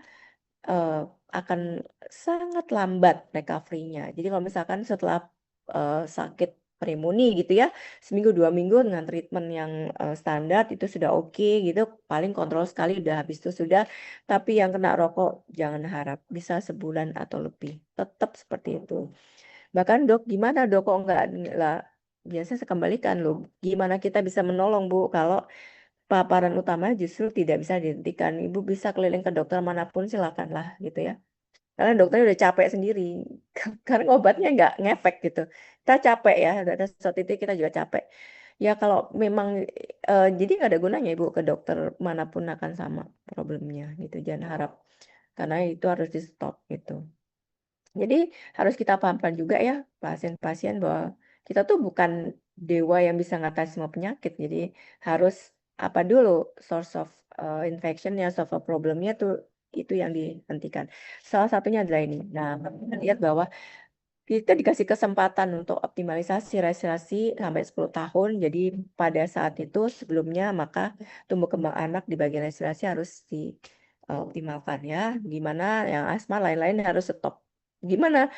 eh, akan sangat lambat recovery-nya. Jadi kalau misalkan setelah sakit pneumonia gitu ya, seminggu 2 minggu dengan treatment yang standar itu sudah oke gitu, paling kontrol sekali udah habis itu sudah. Tapi yang kena rokok jangan harap bisa sebulan atau lebih, tetap seperti itu. Bahkan dok, gimana dok kok nggak lah? Biasanya saya kembalikan loh, gimana kita bisa menolong Bu kalau paparan utama justru tidak bisa dihentikan. Ibu bisa keliling ke dokter manapun silakanlah gitu ya. Karena dokternya udah capek sendiri. Karena obatnya nggak ngefek gitu. Kita capek ya, ada suatu titik kita juga capek. Ya kalau memang jadi nggak ada gunanya ibu ke dokter manapun akan sama problemnya gitu. Jangan harap karena itu harus di stop gitu. Jadi harus kita pahamkan juga ya pasien-pasien bahwa kita tuh bukan dewa yang bisa ngatasi semua penyakit. Jadi harus apa dulu source of infectionnya, source of problemnya tuh itu yang dihentikan. Salah satunya adalah ini. Nah, kita lihat bahwa kita dikasih kesempatan untuk optimalisasi respirasi sampai 10 tahun. Jadi pada saat itu sebelumnya maka tumbuh kembang anak di bagian respirasi harus dioptimalkan ya. Gimana yang asma lain-lain harus stop. Gimana?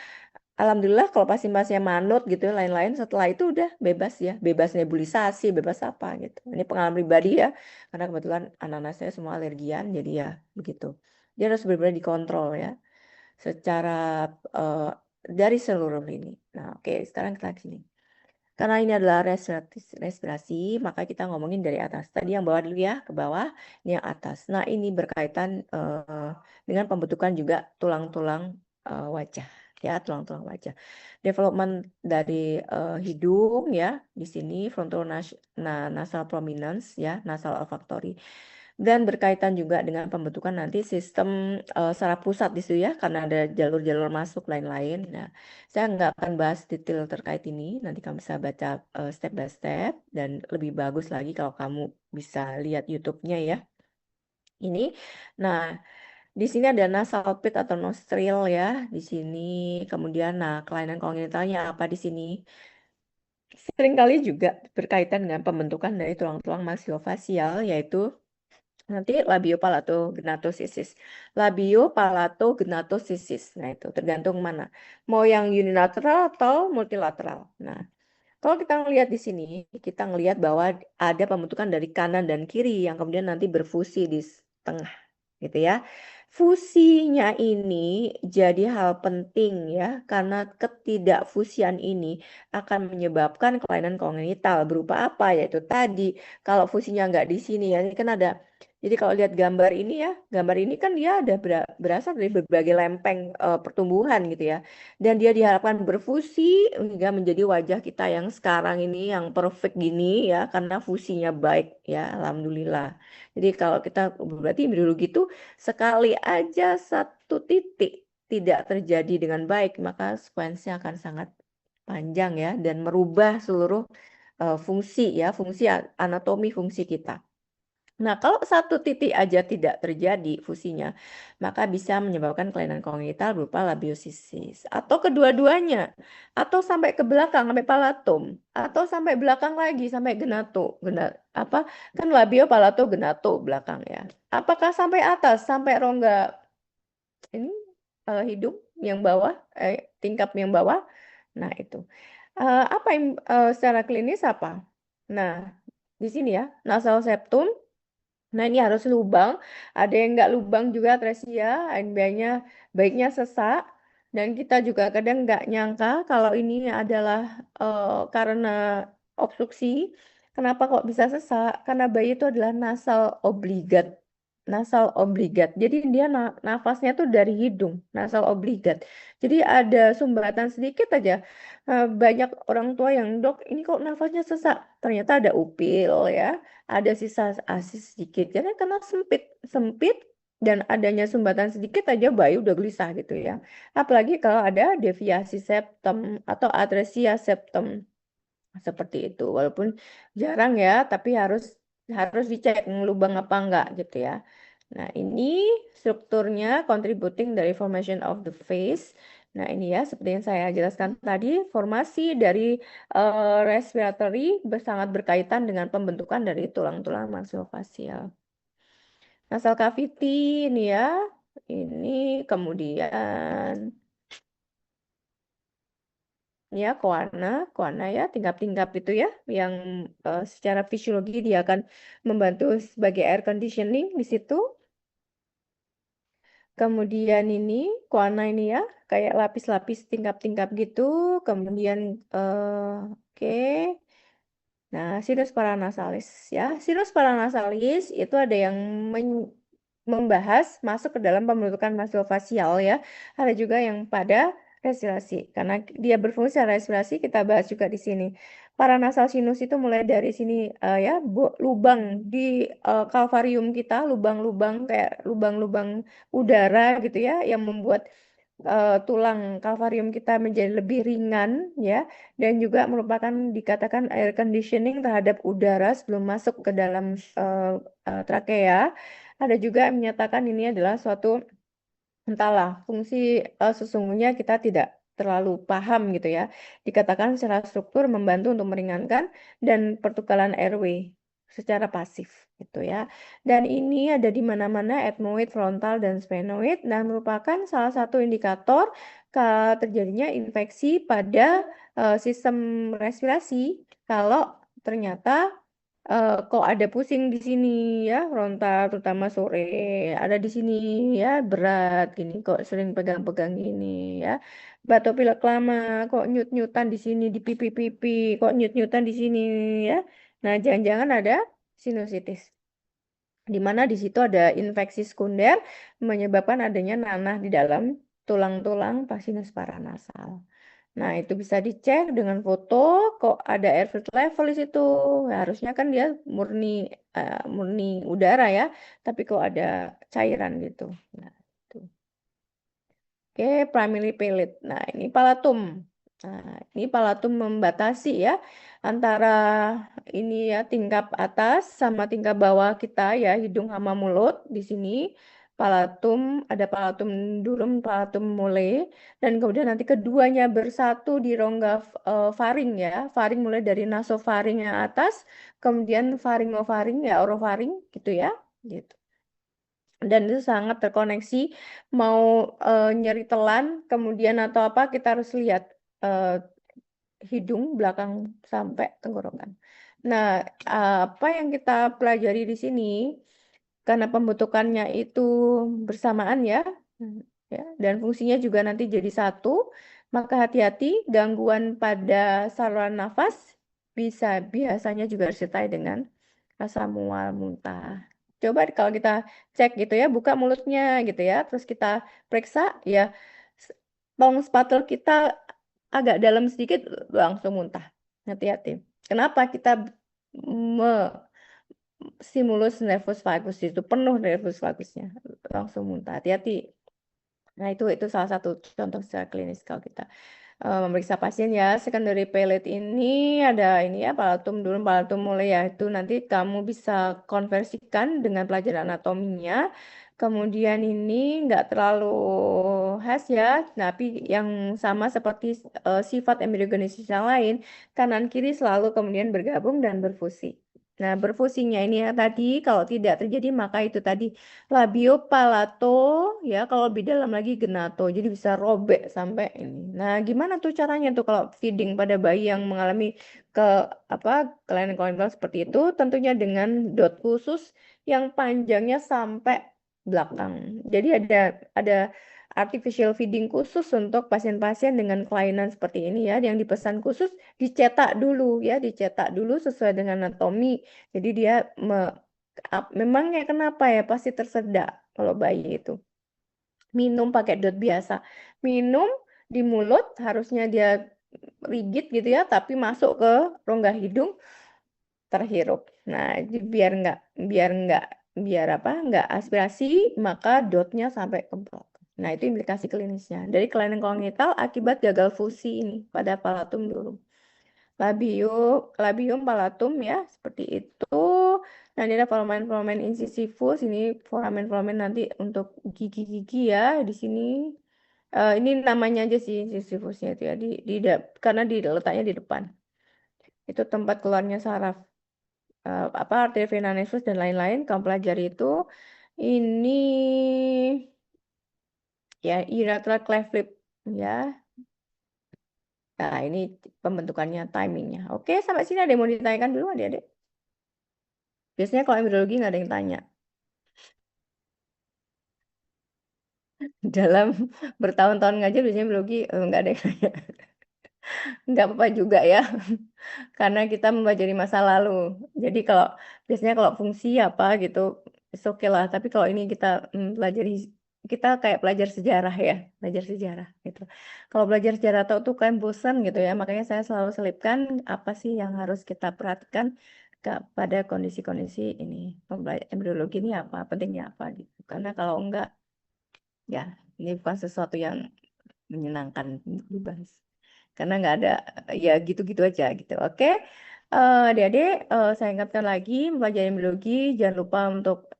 Alhamdulillah kalau pasien-pasien manut gitu lain-lain setelah itu udah bebas ya, bebas nebulisasi, bebas apa gitu. Ini pengalaman pribadi ya, karena kebetulan anak-anak saya semua alergian, jadi ya begitu. Dia harus benar-benar dikontrol ya, secara eh, dari seluruh lini. Nah, oke, sekarang kita ke sini. Karena ini adalah respirasi, maka kita ngomongin dari atas. Tadi yang bawah dulu ya, ke bawah, ini yang atas. Nah, ini berkaitan dengan pembentukan juga tulang-tulang wajah, ya, tulang-tulang wajah. Development dari hidung ya, di sini nasal prominence ya, nasal olfactory. Dan berkaitan juga dengan pembentukan nanti sistem saraf pusat di situ ya, karena ada jalur-jalur masuk lain-lain. Nah, saya nggak akan bahas detail terkait ini. Nanti kamu bisa baca step by step dan lebih bagus lagi kalau kamu bisa lihat YouTube-nya ya. Ini, nah di sini ada nasal pit atau nostril ya. Di sini, kemudian, nah kelainan kongenitalnya apa di sini? Seringkali juga berkaitan dengan pembentukan dari tulang-tulang maksilofacial, yaitu nanti labiopalatognathosis. Labiopalatognathosis. Nah, itu tergantung mana. Mau yang unilateral atau multilateral. Nah, kalau kita ngelihat di sini, kita ngelihat bahwa ada pembentukan dari kanan dan kiri yang kemudian nanti berfusi di tengah, gitu ya. Fusinya ini jadi hal penting ya, karena ketidakfusian ini akan menyebabkan kelainan kongenital berupa apa? Yaitu tadi, kalau fusinya nggak di sini ya, ini kan ada. Jadi kalau lihat gambar ini ya, gambar ini kan dia ada berasal dari berbagai lempeng pertumbuhan gitu ya. Dan dia diharapkan berfusi hingga menjadi wajah kita yang sekarang ini yang perfect gini ya, karena fusinya baik ya, alhamdulillah. Jadi kalau kita berarti dulu gitu sekali aja satu titik tidak terjadi dengan baik, maka konsekuensinya akan sangat panjang ya dan merubah seluruh fungsi ya, fungsi anatomi fungsi kita. Nah, kalau satu titik aja tidak terjadi fusinya, maka bisa menyebabkan kelainan kongenital berupa labiosisis atau kedua-duanya, atau sampai ke belakang sampai palatum, atau sampai belakang lagi sampai genato, apa kan labio palato genato belakang ya. Apakah sampai atas sampai rongga ini hidung yang bawah, tingkap yang bawah? Nah, itu. Apa yang secara klinis apa? Nah, di sini ya, nasal septum. Nah, ini harus lubang. Ada yang nggak lubang juga atresia, NB-nya baiknya sesak. Dan kita juga kadang nggak nyangka kalau ini adalah karena obstruksi. Kenapa kok bisa sesak? Karena bayi itu adalah nasal obligat. Nasal obligat. Jadi dia nafasnya tuh dari hidung, nasal obligat. Jadi ada sumbatan sedikit aja. Banyak orang tua yang dok, ini kok nafasnya sesak. Ternyata ada upil ya, ada sisa asis sedikit. Jadi karena sempit, sempit dan adanya sumbatan sedikit aja bayi udah gelisah gitu ya. Apalagi kalau ada deviasi septum atau atresia septum. Seperti itu. Walaupun jarang ya, tapi harus harus dicek lubang apa enggak gitu ya. Nah, ini strukturnya contributing dari formation of the face. Nah, ini ya seperti yang saya jelaskan tadi, formasi dari respiratory sangat berkaitan dengan pembentukan dari tulang-tulang maksofasial. Nasal cavity ini ya. Ini kemudian ya koana ya tingkap-tingkap itu ya yang secara fisiologi dia akan membantu sebagai air conditioning di situ. Kemudian ini koana ini ya kayak lapis-lapis tingkap-tingkap gitu. Kemudian oke. Nah, sinus paranasalis ya. Sinus paranasalis itu ada yang membahas masuk ke dalam pembentukan maksofasial ya. Ada juga yang pada respirasi. Karena dia berfungsi pada respirasi, kita bahas juga di sini. Paranasal sinus itu mulai dari sini ya, lubang di kalvarium kita, lubang-lubang kayak lubang-lubang udara gitu ya, yang membuat tulang kalvarium kita menjadi lebih ringan ya, dan juga merupakan dikatakan air conditioning terhadap udara sebelum masuk ke dalam trakea. Ada juga yang menyatakan ini adalah suatu entahlah fungsi sesungguhnya kita tidak terlalu paham gitu ya. Dikatakan secara struktur membantu untuk meringankan dan pertukaran airway secara pasif gitu ya. Dan ini ada di mana-mana ethmoid, frontal dan sphenoid dan merupakan salah satu indikator terjadinya infeksi pada sistem respirasi kalau ternyata kok ada pusing di sini ya, frontal terutama sore, ada di sini ya berat gini, kok sering pegang-pegang gini ya. Batuk pilek lama, kok nyut-nyutan di sini di pipi-pipi, kok nyut-nyutan di sini ya. Nah, jangan-jangan ada sinusitis. Di mana di situ ada infeksi sekunder menyebabkan adanya nanah di dalam tulang-tulang sinus paranasal. Nah, itu bisa dicek dengan foto, kok ada air filter level di situ. Ya, harusnya kan dia murni murni udara ya, tapi kok ada cairan gitu. Nah, itu. Oke, primary palate. Nah, ini palatum. Nah, ini palatum membatasi ya antara ini ya tingkap atas sama tingkap bawah kita ya, hidung sama mulut di sini. Palatum, ada palatum durum, palatum mole, dan kemudian nanti keduanya bersatu di rongga faring ya. Faring mulai dari nasofaring yang atas, kemudian faringofaring ya, orofaring gitu ya. Gitu. Dan itu sangat terkoneksi, mau nyeri telan kemudian atau apa kita harus lihat eh, hidung belakang sampai tenggorokan. Nah, apa yang kita pelajari di sini karena pembentukannya itu bersamaan ya, ya, dan fungsinya juga nanti jadi satu, maka hati-hati gangguan pada saluran nafas bisa biasanya juga disertai dengan rasa mual muntah. Coba kalau kita cek gitu ya, buka mulutnya gitu ya, terus kita periksa ya, tong spatel kita agak dalam sedikit langsung muntah. Hati-hati. Kenapa kita stimulus nervus vagus itu penuh nervus vagusnya langsung muntah. Hati-hati. Nah, itu salah satu contoh secara klinis kalau kita memeriksa pasien ya. Secondary palate ini ada ini ya palatum dulu palatum mulai ya itu nanti kamu bisa konversikan dengan pelajaran anatominya. Kemudian ini nggak terlalu khas ya, tapi yang sama seperti sifat embryogenesis yang lain, kanan kiri selalu kemudian bergabung dan berfusi. Nah, berfusinya ini ya tadi kalau tidak terjadi maka itu tadi labio palato ya kalau lebih dalam lagi genato jadi bisa robek sampai ini. Nah, gimana tuh caranya tuh kalau feeding pada bayi yang mengalami ke apa kelainan kognitif seperti itu tentunya dengan dot khusus yang panjangnya sampai belakang. Jadi ada artificial feeding khusus untuk pasien-pasien dengan kelainan seperti ini ya yang dipesan khusus dicetak dulu ya dicetak dulu sesuai dengan anatomi. Jadi dia memangnya kenapa ya pasti tersedak kalau bayi itu. Minum pakai dot biasa. Minum di mulut harusnya dia rigid gitu ya, tapi masuk ke rongga hidung terhirup. Nah, biar nggak biar apa? Nggak aspirasi, maka dotnya sampai ke belakang. Nah, itu implikasi klinisnya. Dari kelainan kongnital akibat gagal fusi ini pada palatum dulu. labium palatum ya, seperti itu. Nanti ada foramen-foramen incisivus, ini foramen-foramen nanti untuk gigi-gigi ya di sini. Ini namanya aja sih incisivusnya itu ya, karena letaknya di depan. Itu tempat keluarnya saraf. Apa arteria vena nervus dan lain-lain. Kamu pelajari itu. Ini ya unilateral cleft lip ya. Nah, ini pembentukannya, timingnya. Oke, sampai sini ada yang mau ditanyakan dulu, adik-adik? Biasanya kalau embriologi nggak ada yang tanya. Dalam bertahun-tahun ngajar, biasanya embriologi nggak ada yang tanya. Nggak apa-apa juga ya, karena kita mempelajari masa lalu. Jadi biasanya kalau fungsi apa gitu, oke lah. Tapi kalau ini kita pelajari, kita kayak pelajar sejarah ya, belajar sejarah gitu. Kalau belajar sejarah tuh kan bosan gitu ya, makanya saya selalu selipkan apa sih yang harus kita perhatikan pada kondisi-kondisi ini. Embriologi ini apa, pentingnya apa gitu. Karena kalau enggak, ya ini bukan sesuatu yang menyenangkan untuk dibahas karena nggak ada, ya gitu-gitu aja gitu. Oke. Adik-adik, saya ingatkan lagi mempelajari biologi jangan lupa untuk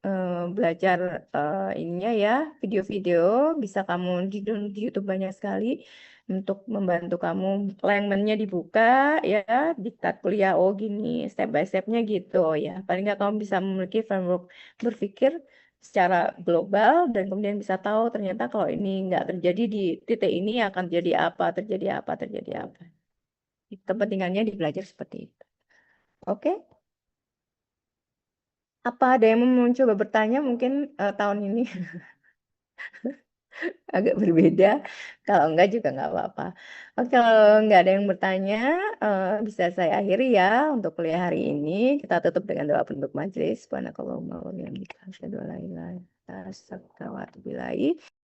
belajar ininya ya, video-video bisa kamu di YouTube banyak sekali untuk membantu kamu. Alignment-nya dibuka ya, diktat kuliah oh gini step by step-nya gitu ya, paling nggak kamu bisa memiliki framework berpikir secara global dan kemudian bisa tahu ternyata kalau ini nggak terjadi di titik ini akan terjadi apa, terjadi apa, terjadi apa. Kepentingannya dibelajar seperti itu. Oke, apa ada yang mau mencoba bertanya mungkin tahun ini agak berbeda. Kalau enggak juga nggak apa-apa. Oke, kalau nggak ada yang bertanya, bisa saya akhiri ya untuk kuliah hari ini. Kita tutup dengan doa penutup majelis. Subhanakallahumma wa bihamdika asyhadu an la ilaha illa anta astaghfiruka wa atubu ilaik.